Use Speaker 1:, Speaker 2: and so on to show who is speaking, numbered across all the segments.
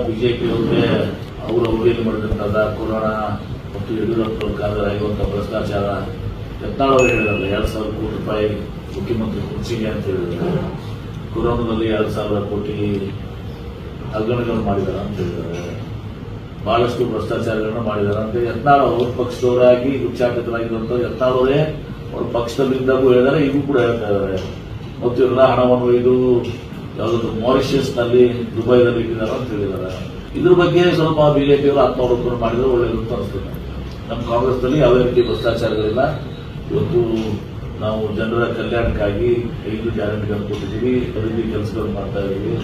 Speaker 1: ಬಿಜೆಪಿಯವರಿಗೆ ಅವರು ಅವಧಿಯಲ್ಲಿ ಮಾಡಿದಂತಹ ಕೊರೋನಾ ಮತ್ತು ಯಡಿಯೂರಪ್ಪ ಕಾಲದಲ್ಲಿ ಆಗಿರುವಂತಹ ಭ್ರಷ್ಟಾಚಾರ ಯತ್ನಾಳ್ ಅವರು ಹೇಳಿದಾರೆ 2,000 ಕೋಟಿ ರೂಪಾಯಿ ಮುಖ್ಯಮಂತ್ರಿ ಕುರ್ಚಿಗೆ ಅಂತ ಹೇಳಿದ್ದಾರೆ. ಕೊರೋನಾದಲ್ಲಿ 2,000 ಕೋಟಿ ಹಗರಣಗಳು ಮಾಡಿದ್ದಾರೆ ಅಂತ ಹೇಳಿದ್ದಾರೆ. ಬಹಳಷ್ಟು ಭ್ರಷ್ಟಾಚಾರಗಳನ್ನು ಮಾಡಿದ್ದಾರೆ ಅಂತ ಯತ್ನಾಳ್ ಅವ್ರ ಪಕ್ಷದವರಾಗಿ ಉಚ್ಚಾಟಿತರಾಗಿರುವಂತಹ ಯತ್ನಾಳ್ ಅವರೇ ಅವ್ರ ಪಕ್ಷದಲ್ಲಿದ್ದಾಗ ಹೇಳಿದ್ದಾರೆ, ಈಗೂ ಕೂಡ ಹೇಳ್ತಾ ಇದ್ದಾರೆ. ಮತ್ತು ಎಲ್ಲ ಹಣವನ್ನು ಒಯ್ದು ಯಾವುದಾದ್ರು ಮಾರಿಷಿಯಸ್ ನಲ್ಲಿ ದುಬೈದಲ್ಲಿ ಇಟ್ಟಿದ್ದಾರೆ ಅಂತ ಹೇಳಿದ್ದಾರೆ. ಇದ್ರ ಬಗ್ಗೆ ಸ್ವಲ್ಪ ಬಿಜೆಪಿಯವರು ಆತ್ಮಾವಲೋಕನ ಮಾಡಿದ್ರೆ ಒಳ್ಳೆಯದು ಅಂತ ಅನಿಸ್ತದೆ. ನಮ್ಮ ಕಾಂಗ್ರೆಸ್ನಲ್ಲಿ ಯಾವುದೇ ರೀತಿ ಭ್ರಷ್ಟಾಚಾರಗಳಿಲ್ಲ. ಇವತ್ತು ನಾವು ಜನರ ಕಲ್ಯಾಣಕ್ಕಾಗಿ 5 ಗ್ಯಾರಂಟಿಗಳನ್ನು ಕೊಟ್ಟಿದ್ದೀವಿ, ಅಭಿವೃದ್ಧಿ ಕೆಲಸಗಳನ್ನು ಮಾಡ್ತಾ ಇದ್ದೀವಿ.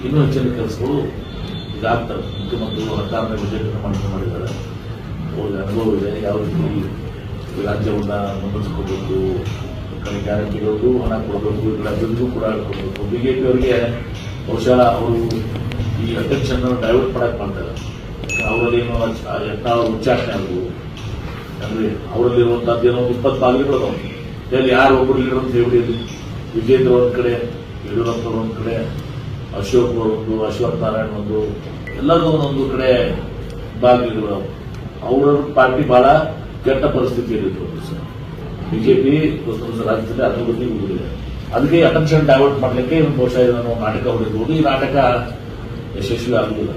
Speaker 1: ಇನ್ನೂ ಹೆಚ್ಚಿನ ಕೆಲಸಗಳು ಈಗ ಆಗ್ತವೆ. ಮುಖ್ಯಮಂತ್ರಿಗಳು 16ನೇ ಬಜೆಟ್ ಮಾಡಿದ್ದಾರೆ. ಅವ್ರಿಗೆ ಅನುಭವ ಇದೆ, ಯಾವ ರೀತಿ ರಾಜ್ಯವನ್ನು ಮುನ್ನಡೆಸಿಕೊಳ್ಬೇಕು, ಗ್ಯಾರಂಟಿಗಳಿಗೂ ಹಣ ಕೊಡಬೇಕು, ಅಭಿವೃದ್ಧಿಗೂ ಕೂಡ ಕೊಡಬೇಕು. ಬಿಜೆಪಿಯವರಿಗೆ ಬಹುಶಃ ಅವರು ಈ ಅಟೆನ್ಷನ್ ಡೈವರ್ಟ್ ಮಾಡಕ್ಕೆ ಮಾಡ್ತಾರೆ. ಅವರಲ್ಲಿ ಏನೋ ಯತ್ನಾಳ್ ಉಚ್ಚಾಟನೆ ಆಗುವುದು ಅಂದ್ರೆ ಅವರಲ್ಲಿರುವಂತಹದ್ದೇನೋ 20 ಬಾಗಿಲುಗಳು ಅದಾವೆ. ಇಲ್ಲಿ ಯಾರು ಒಬ್ಬರು ಲೀಡರ್ ಅಂತ ಹೇಳಿ ವಿಜೇಂದ್ರ ಒಂದ್ ಕಡೆ, ಯಡಿಯೂರಪ್ಪ ಒಂದ್ ಕಡೆ, ಅಶೋಕ್ ಒಂದು, ಅಶ್ವಥ್ ನಾರಾಯಣ್ ಒಂದು, ಎಲ್ಲರೂ ಒಂದೊಂದು ಕಡೆ ಬಾಗಿಲುಗಳು. ಅವರ ಪಾರ್ಟಿ ಬಹಳ ಕೆಟ್ಟ ಪರಿಸ್ಥಿತಿಯಲ್ಲಿತ್ತು. ಬಿಜೆಪಿ ರಾಜ್ಯದಲ್ಲಿ ಅದ್ರ ಬಗ್ಗೆ ಹೋಗಿದೆ. ಅದಕ್ಕೆ ಅಟೆನ್ಷನ್ ಡೈವರ್ಟ್ ಮಾಡಲಿಕ್ಕೆ ಬಹುಶಃ ಇದನ್ನು ನಾಟಕ ಹೊಡೆದಿರುವುದು. ಈ ನಾಟಕ ಯಶಸ್ವಿ ಆಗುವುದಿಲ್ಲ.